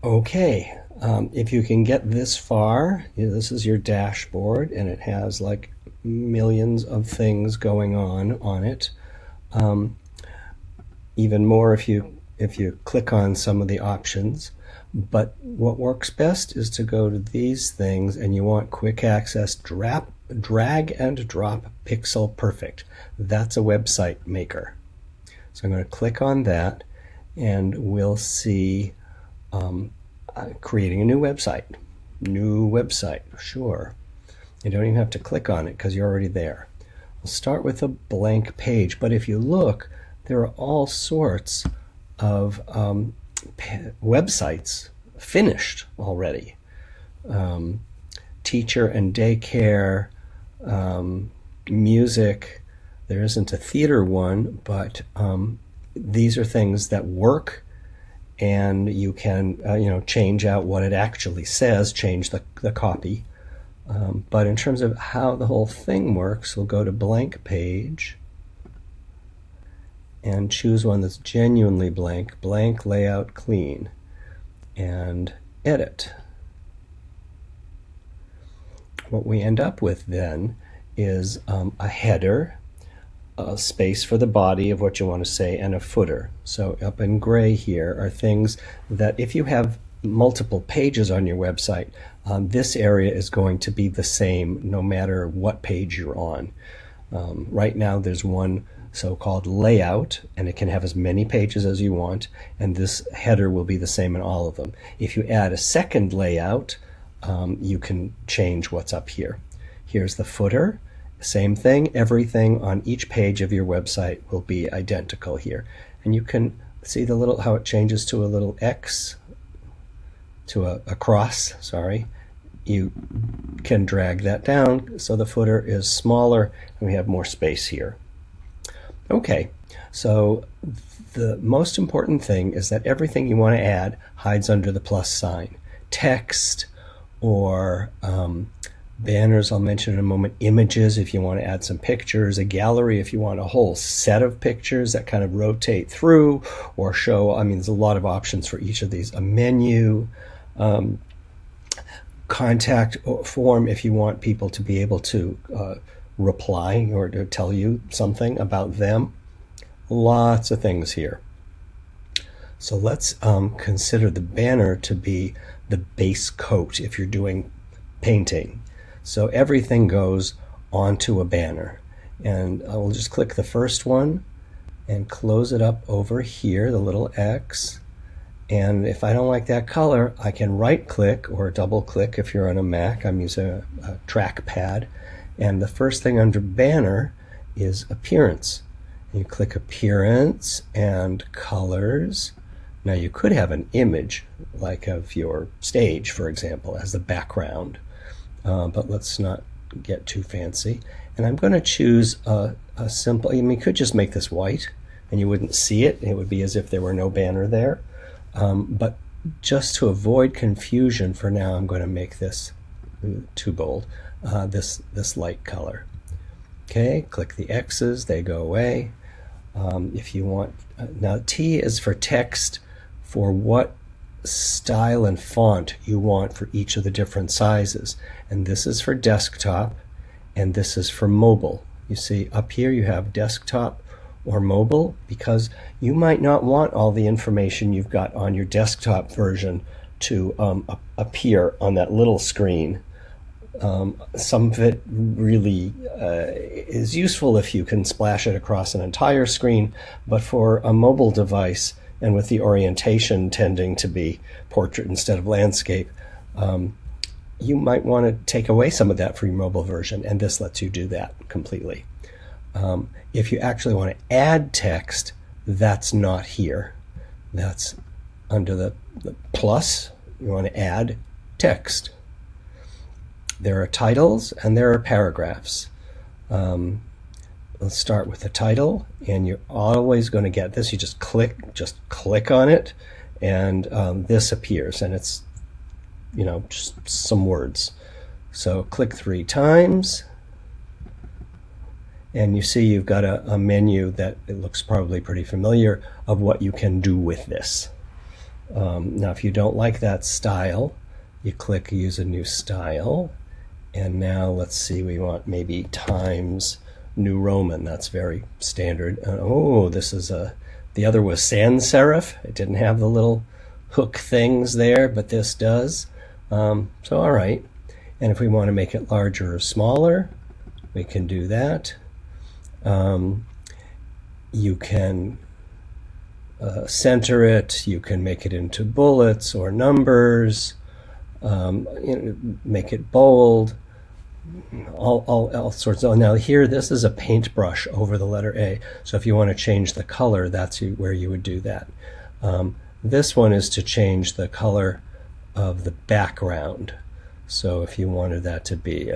Okay, if you can get this far, this is your dashboard, and it has like millions of things going on it. Um, Even more if you click on some of the options. But what works best is to go to these things, and you want quick access, drag and drop pixel perfect. That's a website maker. So I'm going to click on that, and we'll see creating a new website. New website, sure. You don't even have to click on it because you're already there. We'll start with a blank page, but if you look, there are all sorts of websites finished already. Teacher and daycare, music. There isn't a theater one, but these are things that work, and you can change out what it actually says, change the copy. But in terms of how the whole thing works, we'll go to blank page and choose one that's genuinely blank, blank layout clean, and edit. What we end up with then is a header, a space for the body of what you want to say, and a footer. So up in gray here are things that if you have multiple pages on your website, this area is going to be the same no matter what page you're on. Right now there's one so-called layout, and it can have as many pages as you want, and this header will be the same in all of them. If you add a second layout, you can change what's up here. Here's the footer. Same thing, everything on each page of your website will be identical here. And you can see the little, how it changes to a little X, to a cross, sorry. You can drag that down so the footer is smaller and we have more space here. Okay, so the most important thing is that everything you want to add hides under the plus sign. Text or banners, I'll mention in a moment, images if you want to add some pictures, a gallery if you want a whole set of pictures that kind of rotate through or show, there's a lot of options for each of these, a menu, contact form if you want people to be able to reply or to tell you something about them. Lots of things here. So let's consider the banner to be the base coat if you're doing painting. So everything goes onto a banner. And I will just click the first one and close it up over here, the little X. And if I don't like that color, I can right click or double click if you're on a Mac. I'm using a trackpad. And the first thing under banner is appearance. You click appearance and colors. Now you could have an image, like of your stage, for example, as the background. But let's not get too fancy. And I'm going to choose a simple, you could just make this white and you wouldn't see it. It would be as if there were no banner there. But just to avoid confusion for now, I'm going to make this too bold. This light color. Okay, click the X's, they go away. If you want, now T is for text, for what style and font you want for each of the different sizes. And this is for desktop, and this is for mobile. You see up here you have desktop or mobile, because you might not want all the information you've got on your desktop version to appear on that little screen. Some of it really is useful if you can splash it across an entire screen, but for a mobile device, and with the orientation tending to be portrait instead of landscape, you might want to take away some of that for your mobile version, and this lets you do that completely. If you actually want to add text, that's not here. That's under the plus. You want to add text. There are titles and there are paragraphs. Let's start with the title, and you're always going to get this. You just click on it, and this appears, and it's just some words. So click 3 times, and you see you've got a menu that it looks probably pretty familiar of what you can do with this. Now, if you don't like that style, you click Use a New Style. And now let's see, we want maybe Times New Roman. That's very standard. Oh, this is the other was sans serif. It didn't have the little hook things there, but this does. So all right. And if we want to make it larger or smaller, we can do that. You can center it. You can make it into bullets or numbers. Make it bold. All sorts of. Now here, this is a paintbrush over the letter A. So if you want to change the color, that's where you would do that. This one is to change the color of the background. So if you wanted that to be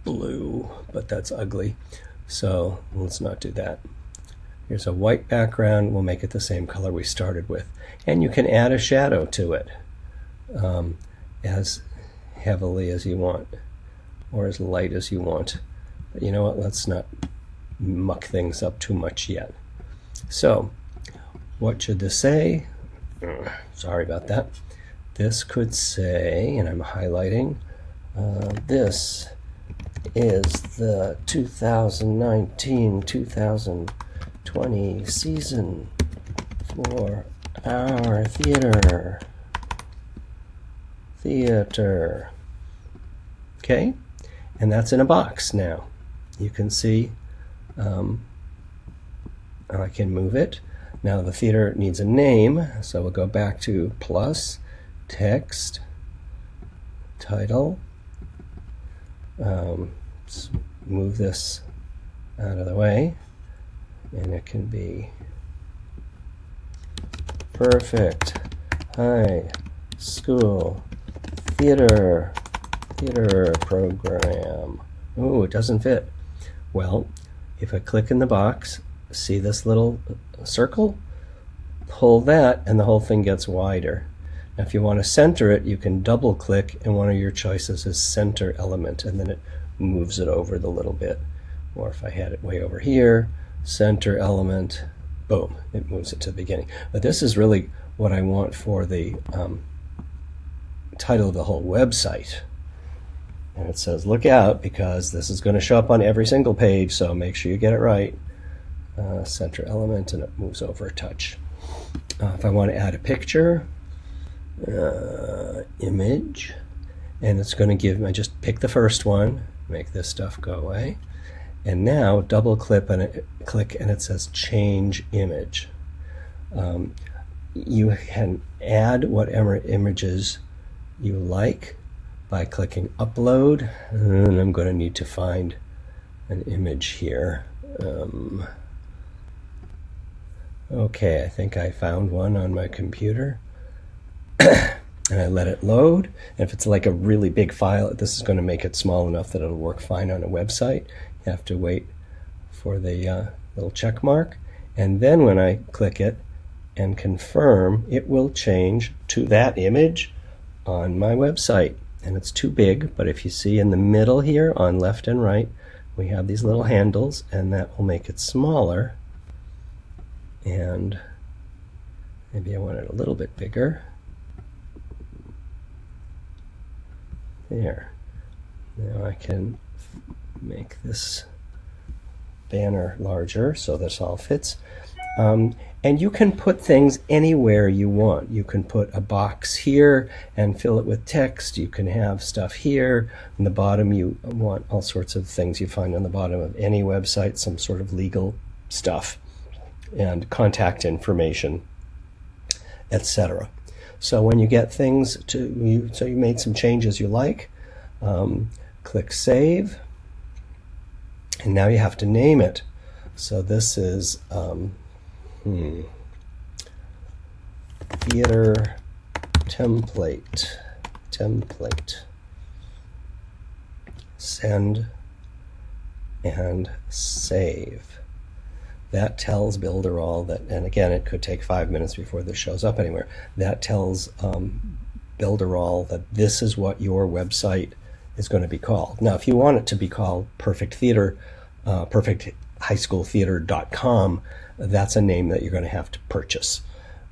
blue, but that's ugly. So let's not do that. Here's a white background. We'll make it the same color we started with. And you can add a shadow to it as heavily as you want or as light as you want. But you know what? Let's not muck things up too much yet. So what should this say? Sorry about that. This could say, and I'm highlighting, this is the 2019-2020 season for our theater. Okay, and that's in a box now. You can see I can move it. Now the theater needs a name, so we'll go back to plus, text, title. Let's move this out of the way, and it can be Perfect High School Theater Program. Oh, it doesn't fit. Well, if I click in the box, see this little circle? Pull that and the whole thing gets wider. Now if you want to center it, you can double click and one of your choices is center element, and then it moves it over the little bit. Or if I had it way over here, center element, boom, it moves it to the beginning. But this is really what I want for the title of the whole website. And it says, look out, because this is going to show up on every single page, so make sure you get it right. Center element, and it moves over a touch. If I want to add a picture, image, and it's going to give, I just pick the first one, make this stuff go away, and now double click and it says change image. You can add whatever images you like by clicking upload, and I'm going to need to find an image here. Okay, I think I found one on my computer. And I let it load. And if it's like a really big file, this is going to make it small enough that it'll work fine on a website. You have to wait for the little check mark. And then when I click it and confirm, it will change to that image on my website. And it's too big, but if you see in the middle here on left and right, we have these little handles, and that will make it smaller. And maybe I want it a little bit bigger. There. Now I can make this banner larger so this all fits. And you can put things anywhere you want. You can put a box here and fill it with text. You can have stuff here. On the bottom, you want all sorts of things you find on the bottom of any website, some sort of legal stuff and contact information, etc. So when you get things to you, so you made some changes you like, click Save, and now you have to name it. So this is theater template. Send and save. That tells Builderall that, and again, it could take 5 minutes before this shows up anywhere. That tells Builderall that this is what your website is going to be called. Now, if you want it to be called Perfect Theater, perfecthighschooltheater.com, that's a name that you're going to have to purchase.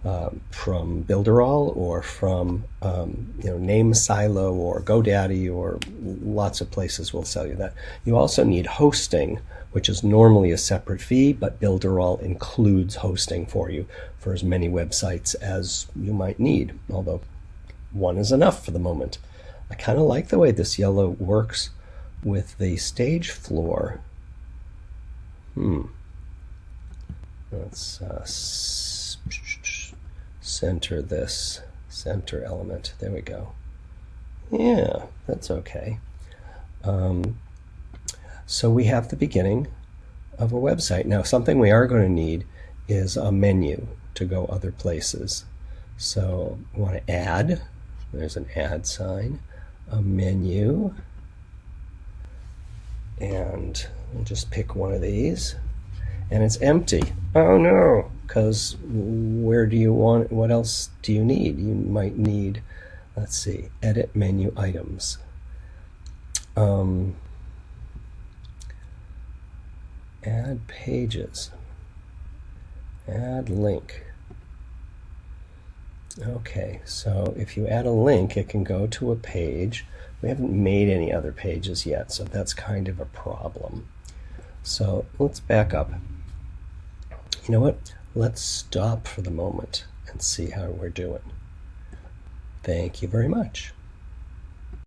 from Builderall or from NameSilo or GoDaddy, or lots of places will sell you that. You also need hosting, which is normally a separate fee, but Builderall includes hosting for you for as many websites as you might need, although one is enough for the moment. I kind of like the way this yellow works with the stage floor. Let's center this center element. There we go. Yeah, that's okay. So we have the beginning of a website. Now, something we are going to need is a menu to go other places. So we want to add. There's an add sign, a menu, and we'll just pick one of these. And it's empty. Oh no, because where do you want, what else do you need? You might need, let's see, edit menu items. Add pages. Add link. Okay, so if you add a link, it can go to a page. We haven't made any other pages yet, so that's kind of a problem. So let's back up. You know what? Let's stop for the moment and see how we're doing. Thank you very much.